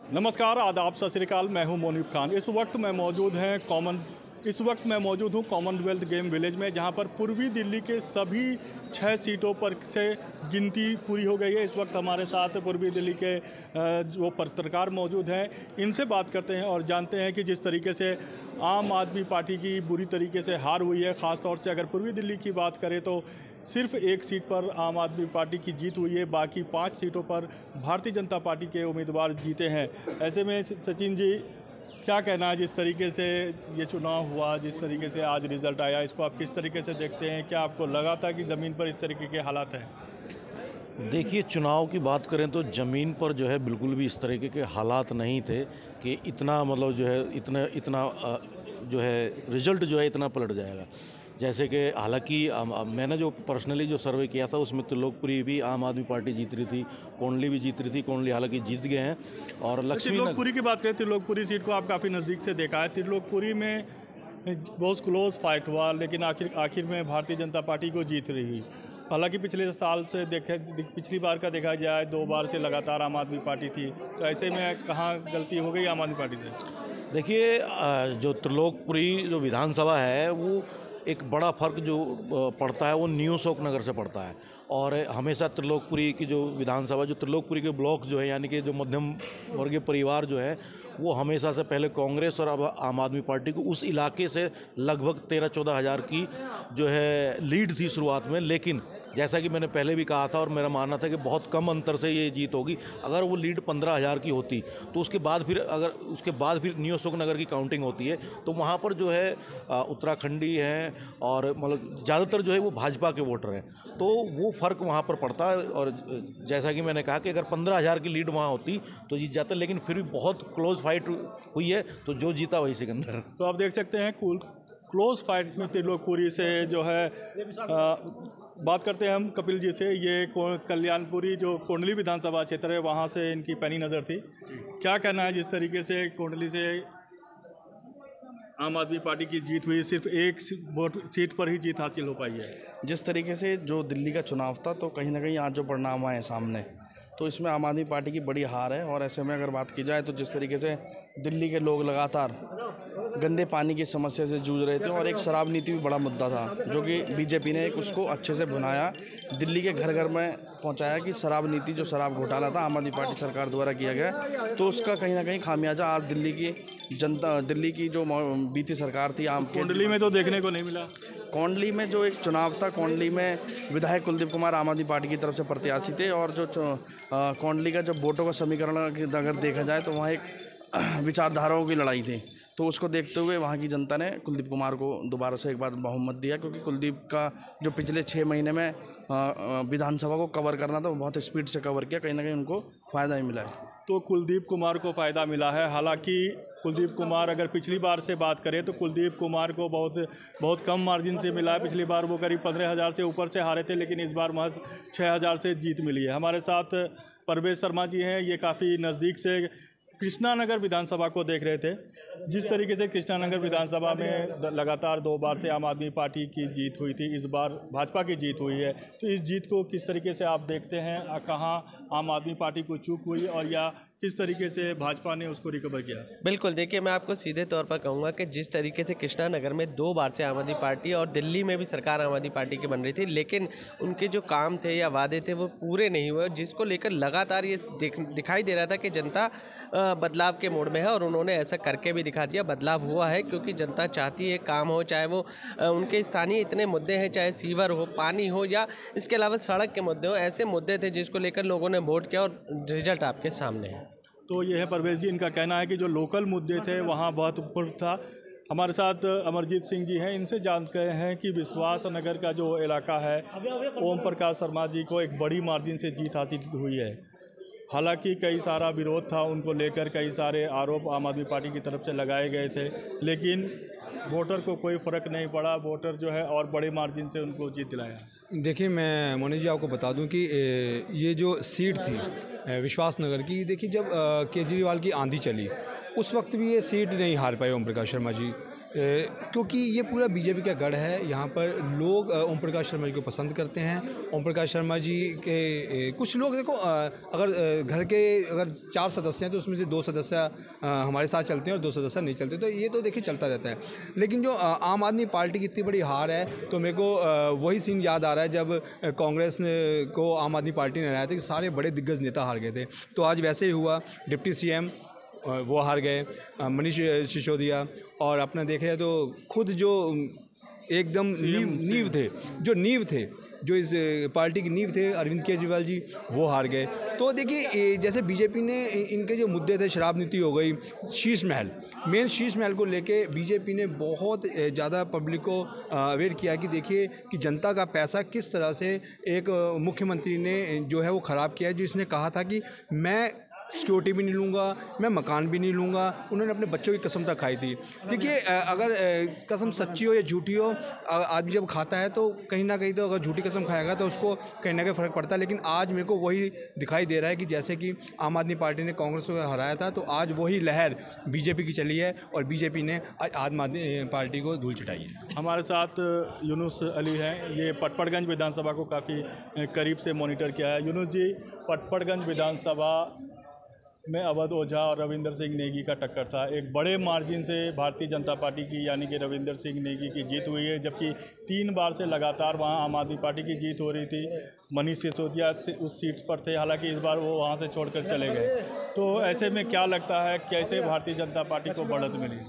नमस्कार, आदाब, सत श्री अकाल। मैं हूं मोनीब खान। इस वक्त मैं मौजूद हूं कॉमनवेल्थ गेम विलेज में, जहां पर पूर्वी दिल्ली के सभी 6 सीटों पर से गिनती पूरी हो गई है। इस वक्त हमारे साथ पूर्वी दिल्ली के जो पत्रकार मौजूद हैं, इनसे बात करते हैं और जानते हैं कि जिस तरीके से आम आदमी पार्टी की बुरी तरीके से हार हुई है, ख़ास तौर से अगर पूर्वी दिल्ली की बात करें तो सिर्फ एक सीट पर आम आदमी पार्टी की जीत हुई है, बाकी 5 सीटों पर भारतीय जनता पार्टी के उम्मीदवार जीते हैं। ऐसे में सचिन जी, क्या कहना है, जिस तरीके से ये चुनाव हुआ, जिस तरीके से आज रिजल्ट आया, इसको आप किस तरीके से देखते हैं? क्या आपको लगा था कि ज़मीन पर इस तरीके के हालात हैं? देखिए, चुनाव की बात करें तो ज़मीन पर जो है बिल्कुल भी इस तरीके के हालात नहीं थे कि इतना मतलब जो है इतना जो है रिज़ल्ट जो है इतना पलट जाएगा। जैसे कि हालांकि मैंने जो पर्सनली जो सर्वे किया था उसमें त्रिलोकपुरी भी आम आदमी पार्टी जीत रही थी, कोंडली भी जीत रही थी। कोंडली हालांकि जीत गए हैं। और त्रिलोकपुरी की बात करें, त्रिलोकपुरी सीट को आप काफ़ी नज़दीक से देखा है। त्रिलोकपुरी में बहुत क्लोज फाइट हुआ, लेकिन आखिर में भारतीय जनता पार्टी को जीत रही। हालांकि पिछले साल से पिछली बार का देखा जाए, 2 बार से लगातार आम आदमी पार्टी थी, तो ऐसे में कहाँ गलती हो गई आम आदमी पार्टी से? देखिए, जो त्रिलोकपुरी जो विधानसभा है वो एक बड़ा फ़र्क जो पड़ता है वो न्यू अशोक नगर से पड़ता है। और हमेशा त्रिलोकपुरी की जो विधानसभा, जो त्रिलोकपुरी के ब्लॉक जो है, यानी कि जो मध्यम वर्गीय परिवार जो है, वो हमेशा से पहले कांग्रेस और अब आम आदमी पार्टी को उस इलाके से लगभग 13-14 हज़ार की जो है लीड थी शुरुआत में। लेकिन जैसा कि मैंने पहले भी कहा था और मेरा मानना था कि बहुत कम अंतर से ये जीत होगी। अगर वो लीड 15,000 की होती तो उसके बाद फिर न्यू अशोक नगर की काउंटिंग होती है, तो वहाँ पर जो है उत्तराखंडी हैं और मतलब ज़्यादातर जो है वो भाजपा के वोटर हैं, तो वो फ़र्क वहाँ पर पड़ता है। और जैसा कि मैंने कहा कि अगर 15,000 की लीड वहाँ होती तो जीत जाता, लेकिन फिर भी बहुत क्लोज फाइट हुई है, तो जो जीता वही सिकंदर। तो आप देख सकते हैं क्लोज फाइट में त्रिलोकपुरी से जो है बात करते हैं हम कपिल जी से। ये कल्याणपुरी जो कोंडली विधानसभा क्षेत्र है, वहाँ से इनकी पैनी नज़र थी। क्या कहना है, जिस तरीके से कोंडली से आम आदमी पार्टी की जीत हुई, सिर्फ एक सीट पर ही जीत हासिल हो पाई है? जिस तरीके से जो दिल्ली का चुनाव था, तो कहीं ना कहीं आज जो परिणाम आए सामने, तो इसमें आम आदमी पार्टी की बड़ी हार है। और ऐसे में अगर बात की जाए तो जिस तरीके से दिल्ली के लोग लगातार गंदे पानी की समस्या से जूझ रहे थे, और एक शराब नीति भी बड़ा मुद्दा था, जो कि बीजेपी ने एक उसको अच्छे से भुनाया, दिल्ली के घर घर में पहुंचाया कि शराब नीति, जो शराब घोटाला था आम आदमी पार्टी सरकार द्वारा किया गया, तो उसका कहीं ना कहीं खामियाजा आज दिल्ली की जो बीती सरकार थी कोंडली में तो देखने को नहीं मिला। कोंडली में जो एक चुनाव था, कोंडली में विधायक कुलदीप कुमार आम आदमी पार्टी की तरफ से प्रत्याशी थे, और जो कोंडली का जब वोटों का समीकरण अगर देखा जाए तो वहाँ एक विचारधाराओं की लड़ाई थी। तो उसको देखते हुए वहाँ की जनता ने कुलदीप कुमार को दोबारा से एक बार बहुमत दिया, क्योंकि कुलदीप का जो पिछले 6 महीने में विधानसभा को कवर करना था, वो बहुत स्पीड से कवर किया, कहीं ना कहीं उनको फ़ायदा ही मिला है। तो कुलदीप कुमार को फ़ायदा मिला है। हालांकि कुलदीप कुमार, अगर पिछली बार से बात करें तो कुलदीप कुमार को बहुत कम मार्जिन से मिला है। पिछली बार वो करीब 15,000 से ऊपर से हारे थे, लेकिन इस बार महज 6,000 से जीत मिली है। हमारे साथ परवेश शर्मा जी हैं, ये काफ़ी नज़दीक से कृष्णानगर विधानसभा को देख रहे थे। जिस तरीके से कृष्णानगर विधानसभा में लगातार 2 बार से आम आदमी पार्टी की जीत हुई थी, इस बार भाजपा की जीत हुई है, तो इस जीत को किस तरीके से आप देखते हैं? कहाँ आम आदमी पार्टी को चूक हुई और या किस तरीके से भाजपा ने उसको रिकवर किया? बिल्कुल, देखिए, मैं आपको सीधे तौर पर कहूँगा कि जिस तरीके से कृष्णानगर में 2 बार से आम आदमी पार्टी और दिल्ली में भी सरकार आम आदमी पार्टी की बन रही थी, लेकिन उनके जो काम थे या वादे थे वो पूरे नहीं हुए, जिसको लेकर लगातार ये दिखाई दे रहा था कि जनता बदलाव के मोड़ में है, और उन्होंने ऐसा करके भी दिखा दिया। बदलाव हुआ है, क्योंकि जनता चाहती है काम हो, चाहे वो उनके स्थानीय इतने मुद्दे हैं, चाहे सीवर हो, पानी हो, या इसके अलावा सड़क के मुद्दे हो, ऐसे मुद्दे थे जिसको लेकर लोगों ने वोट किया, और रिजल्ट आपके सामने है। तो यह है परवेश जी, इनका कहना है कि जो लोकल मुद्दे थे वहाँ बहुत ऊपर था। हमारे साथ अमरजीत सिंह जी हैं, इनसे जानते हैं कि विश्वास नगर का जो इलाका है, ओम प्रकाश शर्मा जी को एक बड़ी मार्जिन से जीत हासिल हुई है। हालांकि कई सारा विरोध था उनको लेकर, कई सारे आरोप आम आदमी पार्टी की तरफ से लगाए गए थे, लेकिन वोटर को कोई फ़र्क नहीं पड़ा। वोटर जो है और बड़े मार्जिन से उनको जीत दिलाया। देखिए, मैं मोनी जी आपको बता दूं कि ये जो सीट थी विश्वास नगर की, देखिए जब केजरीवाल की आंधी चली उस वक्त भी ये सीट नहीं हार पाए ओम प्रकाश शर्मा जी। क्योंकि ये पूरा बीजेपी का गढ़ है। यहाँ पर लोग ओम प्रकाश शर्मा जी को पसंद करते हैं। ओम प्रकाश शर्मा जी के कुछ लोग देखो, अगर घर के अगर 4 सदस्य हैं तो उसमें से 2 सदस्य हमारे साथ चलते हैं और 2 सदस्य नहीं चलते, तो ये तो देखिए चलता रहता है। लेकिन जो आम आदमी पार्टी की इतनी बड़ी हार है, तो मेरे को वही सीन याद आ रहा है जब कांग्रेस को आम आदमी पार्टी ने हराया था कि सारे बड़े दिग्गज नेता हार गए थे। तो आज वैसे ही हुआ, डिप्टी सीएम वो हार गए, मनीष सिसोदिया, और अपना देखे तो खुद जो एकदम नींव थे जो इस पार्टी की नींव थे, अरविंद केजरीवाल जी, वो हार गए। तो देखिए जैसे बीजेपी ने इनके जो मुद्दे थे, शराब नीति हो गई, शीश महल को लेके बीजेपी ने बहुत ज़्यादा पब्लिक को अवेयर किया कि देखिए कि जनता का पैसा किस तरह से एक मुख्यमंत्री ने जो है वो ख़राब किया है, जो इसने कहा था कि मैं सिक्योरिटी भी नहीं लूँगा, मैं मकान भी नहीं लूँगा। उन्होंने अपने बच्चों की कसम तक खाई थी। देखिए अगर कसम सच्ची हो या झूठी हो, आदमी जब खाता है तो कहीं ना कहीं तो अगर झूठी कसम खाएगा तो उसको कहीं ना कहीं फ़र्क पड़ता है। लेकिन आज मेरे को वही दिखाई दे रहा है कि जैसे कि आम आदमी पार्टी ने कांग्रेस को हराया था, तो आज वही लहर बीजेपी की चली है और बीजेपी ने आज आम आदमी पार्टी को धूल चटाई है। हमारे साथ यूनुस अली हैं, ये पटपड़गंज विधानसभा को काफ़ी करीब से मॉनिटर किया है। यूनुस जी, पटपड़गंज विधानसभा में अवध ओझा और रविंदर सिंह नेगी का टक्कर था। एक बड़े मार्जिन से भारतीय जनता पार्टी की यानी कि रविंदर सिंह नेगी की जीत हुई है, जबकि 3 बार से लगातार वहां आम आदमी पार्टी की जीत हो रही थी। मनीष सिसोदिया उस सीट पर थे, हालांकि इस बार वो वहां से छोड़कर चले गए। तो ऐसे में क्या लगता है, कैसे भारतीय जनता पार्टी को बढ़त मिली?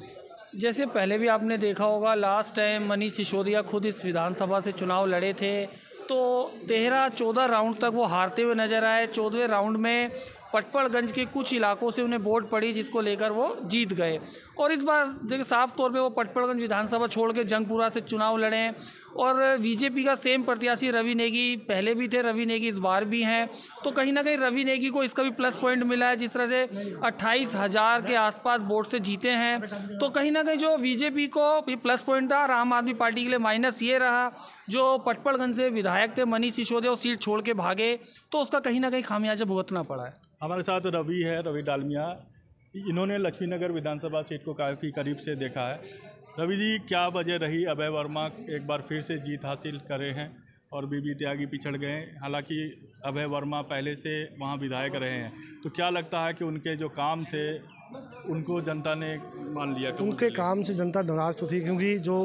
जैसे पहले भी आपने देखा होगा, लास्ट टाइम मनीष सिसोदिया खुद इस विधानसभा से चुनाव लड़े थे, तो 13-14 राउंड तक वो हारते हुए नजर आए। 14वें राउंड में पटपड़गंज के कुछ इलाकों से उन्हें वोट पड़ी, जिसको लेकर वो जीत गए। और इस बार देखिए साफ तौर पे वो पटपड़गंज विधानसभा छोड़ के जंगपुरा से चुनाव लड़े। और बीजेपी का सेम प्रत्याशी रवि नेगी पहले भी थे, रवि नेगी इस बार भी हैं। तो कहीं ना कहीं रवि नेगी को इसका भी प्लस पॉइंट मिला है, जिस तरह से 28,000 के आसपास वोट से जीते हैं। तो कहीं ना कहीं जो बीजेपी को प्लस पॉइंट था, और आम आदमी पार्टी के लिए माइनस ये रहा, जो पटपड़गंज से विधायक थे मनीष सिसोदिया, वो सीट छोड़ के भागे, तो उसका कहीं ना कहीं खामियाजा भुगतना पड़ा है। हमारे साथ रवि है, रवि डालमिया। इन्होंने लक्ष्मीनगर विधानसभा सीट को काफ़ी करीब से देखा है। रवि जी, क्या वजह रही अभय वर्मा एक बार फिर से जीत हासिल करे हैं और बीबी त्यागी पिछड़ गए? हालांकि अभय वर्मा पहले से वहां विधायक रहे हैं, तो क्या लगता है कि उनके जो काम थे उनको जनता ने मान लिया? उनके काम से जनता नाराज़ तो थी, क्योंकि जो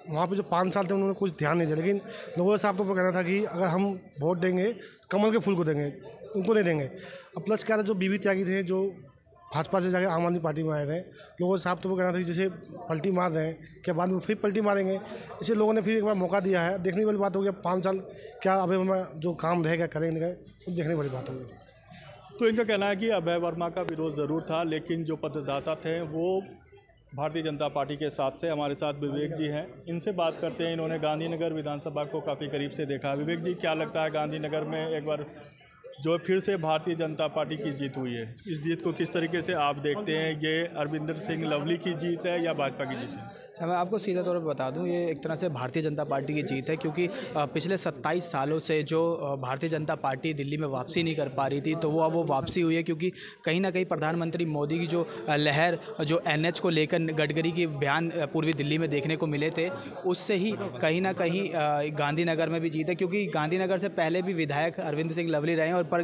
वहाँ पे जो 5 साल थे उन्होंने कुछ ध्यान नहीं दिया। लेकिन लोगों का साफ तौर पर कहना था कि अगर हम वोट देंगे कमल के फूल को देंगे, उनको नहीं देंगे। अब प्लस क्या था, जो बीबी त्यागी थे, जो भाजपा से जाके आम आदमी पार्टी में आए थे, लोगों को साफ तौर पर कहना था कि जैसे पलटी मार रहे हैं क्या बाद में फिर पलटी मारेंगे। इसे लोगों ने फिर एक बार मौका दिया है। देखने वाली बात होगी 5 साल क्या अभय वर्मा जो काम रहेगा करेंगे, तो देखने वाली बात होगी। तो इनका कहना है कि अभय वर्मा का विरोध ज़रूर था, लेकिन जो मतदाता थे वो भारतीय जनता पार्टी के साथ थे। हमारे साथ विवेक जी हैं, इनसे बात करते हैं। इन्होंने गांधीनगर विधानसभा को काफ़ी करीब से देखा। विवेक जी, क्या लगता है गांधीनगर में एक बार जो फिर से भारतीय जनता पार्टी की जीत हुई है, इस जीत को किस तरीके से आप देखते हैं? ये अरविंदर सिंह लवली की जीत है या भाजपा की जीत है? मैं आपको सीधा तौर पर बता दूं, ये एक तरह से भारतीय जनता पार्टी की जीत है, क्योंकि पिछले 27 सालों से जो भारतीय जनता पार्टी दिल्ली में वापसी नहीं कर पा रही थी, तो वो अब वो वापसी हुई है। क्योंकि कहीं ना कहीं प्रधानमंत्री मोदी की जो लहर, जो NH को लेकर गडकरी के बयान पूर्वी दिल्ली में देखने को मिले थे, उससे ही कहीं ना कहीं गांधीनगर में भी जीत है। क्योंकि गांधीनगर से पहले भी विधायक अरविंद सिंह लवली रहे हैं और पर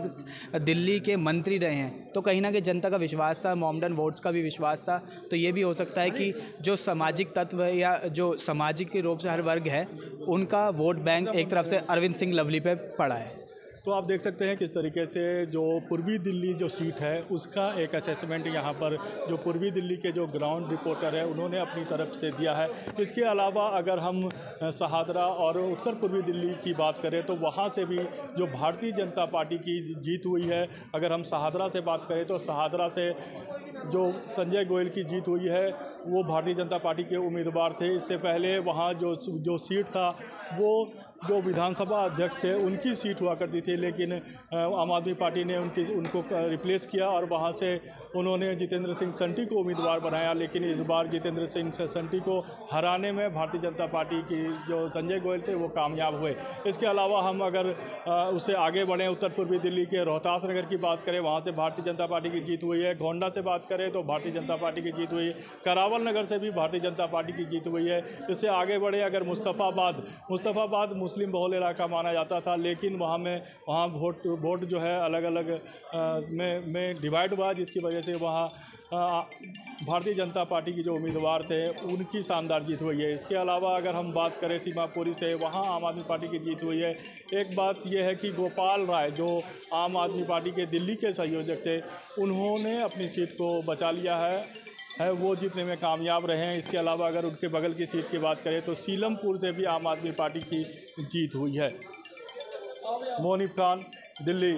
दिल्ली के मंत्री रहे हैं, तो कहीं ना कहीं जनता का विश्वास था, मॉमडन वोट्स का भी विश्वास था। तो ये भी हो सकता है कि जो सामाजिक तत्व है या जो सामाजिक के रूप से हर वर्ग है, उनका वोट बैंक एक तरफ से अरविंद सिंह लवली पे पड़ा है। तो आप देख सकते हैं किस तरीके से जो पूर्वी दिल्ली जो सीट है उसका एक असेसमेंट यहाँ पर जो पूर्वी दिल्ली के जो ग्राउंड रिपोर्टर है उन्होंने अपनी तरफ से दिया है। इसके अलावा अगर हम शहादरा और उत्तर पूर्वी दिल्ली की बात करें तो वहाँ से भी जो भारतीय जनता पार्टी की जीत हुई है। अगर हम शहादरा से बात करें तो शहादरा से जो संजय गोयल की जीत हुई है वो भारतीय जनता पार्टी के उम्मीदवार थे। इससे पहले वहाँ जो सीट था वो जो विधानसभा अध्यक्ष थे उनकी सीट हुआ करती थी, लेकिन आम आदमी पार्टी ने उनको रिप्लेस किया और वहाँ से उन्होंने जितेंद्र सिंह संटी को उम्मीदवार बनाया। लेकिन इस बार जितेंद्र सिंह संटी को हराने में भारतीय जनता पार्टी की जो संजय गोयल थे वो कामयाब हुए। इसके अलावा हम अगर उससे आगे बढ़ें, उत्तर पूर्वी दिल्ली के रोहतास नगर की बात करें, वहाँ से भारतीय जनता पार्टी की जीत हुई है। गोंडा से बात करें तो भारतीय जनता पार्टी की जीत हुई है। करावल नगर से भी भारतीय जनता पार्टी की जीत हुई है। इससे आगे बढ़े अगर मुस्तफ़ाबाद मुस्लिम बहुल इलाका माना जाता था, लेकिन वहाँ वोट जो है अलग अलग में डिवाइड हुआ, जिसकी वजह से वहाँ भारतीय जनता पार्टी की जो उम्मीदवार थे उनकी शानदार जीत हुई है। इसके अलावा अगर हम बात करें सीमापुरी से, वहाँ आम आदमी पार्टी की जीत हुई है। एक बात यह है कि गोपाल राय जो आम आदमी पार्टी के दिल्ली के संयोजक थे, उन्होंने अपनी सीट को बचा लिया है वो जीतने में कामयाब रहे हैं। इसके अलावा अगर उनके बगल की सीट की बात करें तो सीलमपुर से भी आम आदमी पार्टी की जीत हुई है। मोनिफ खान, दिल्ली।